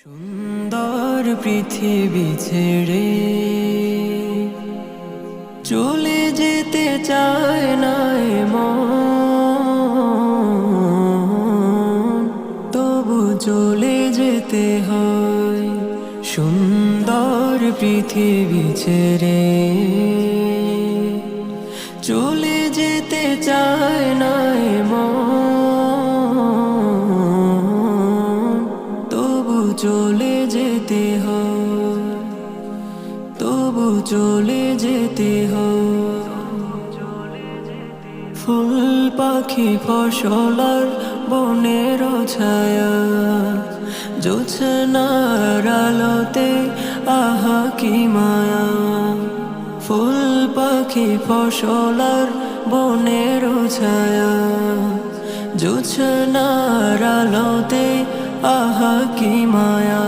সুন্দর পৃথিবী ছেড়ে চলে যেতে চায় না এ মন, তবু চলে যেতে হয়। সুন্দর পৃথিবী ছেড়ে চলে যেতে চায় না এ মন, তবু চলে যেতে হয়, তবু চলে যেতে হয়। ফুল পাখি ফসলার বনের ছায়া, জোছনার আলোতে আহা কি মায়া। ফুল পাখি ফসলার বনের ছায়া, জোছনার আলোতে আহা কি মায়া।